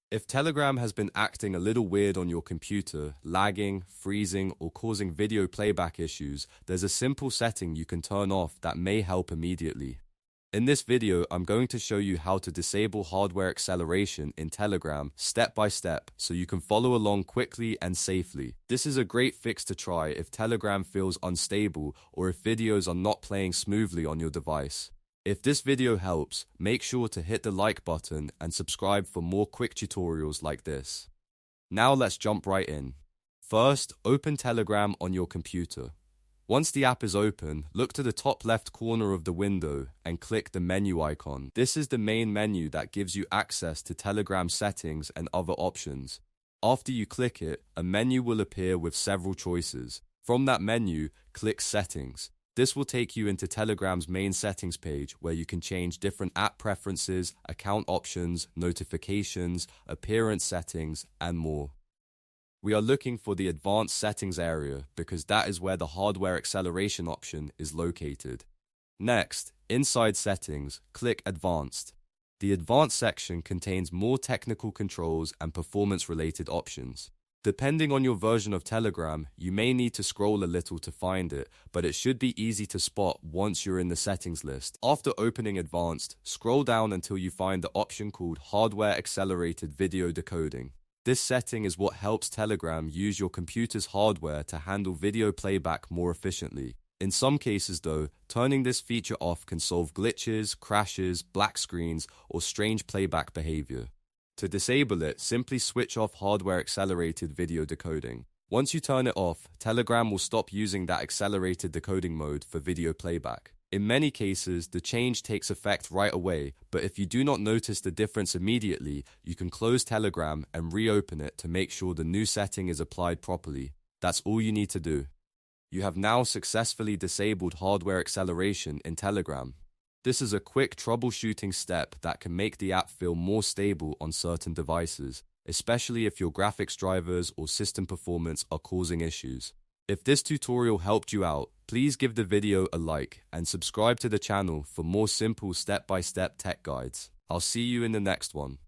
If Telegram has been acting a little weird on your computer, lagging, freezing, or causing video playback issues, there's a simple setting you can turn off that may help immediately. In this video, I'm going to show you how to disable hardware acceleration in Telegram step by step so you can follow along quickly and safely. This is a great fix to try if Telegram feels unstable or if videos are not playing smoothly on your device. If this video helps, make sure to hit the like button and subscribe for more quick tutorials like this. Now let's jump right in. First, open Telegram on your computer. Once the app is open, look to the top left corner of the window and click the menu icon. This is the main menu that gives you access to Telegram settings and other options. After you click it, a menu will appear with several choices. From that menu, click Settings. This will take you into Telegram's main settings page where you can change different app preferences, account options, notifications, appearance settings, and more. We are looking for the Advanced Settings area because that is where the hardware acceleration option is located. Next, inside Settings, click Advanced. The Advanced section contains more technical controls and performance-related options. Depending on your version of Telegram, you may need to scroll a little to find it, but it should be easy to spot once you're in the settings list. After opening Advanced, scroll down until you find the option called Hardware Accelerated Video Decoding. This setting is what helps Telegram use your computer's hardware to handle video playback more efficiently. In some cases though, turning this feature off can solve glitches, crashes, black screens, or strange playback behavior. To disable it, simply switch off hardware accelerated video decoding. Once you turn it off, Telegram will stop using that accelerated decoding mode for video playback. In many cases, the change takes effect right away, but if you do not notice the difference immediately, you can close Telegram and reopen it to make sure the new setting is applied properly. That's all you need to do. You have now successfully disabled hardware acceleration in Telegram. This is a quick troubleshooting step that can make the app feel more stable on certain devices, especially if your graphics drivers or system performance are causing issues. If this tutorial helped you out, please give the video a like and subscribe to the channel for more simple step-by-step tech guides. I'll see you in the next one.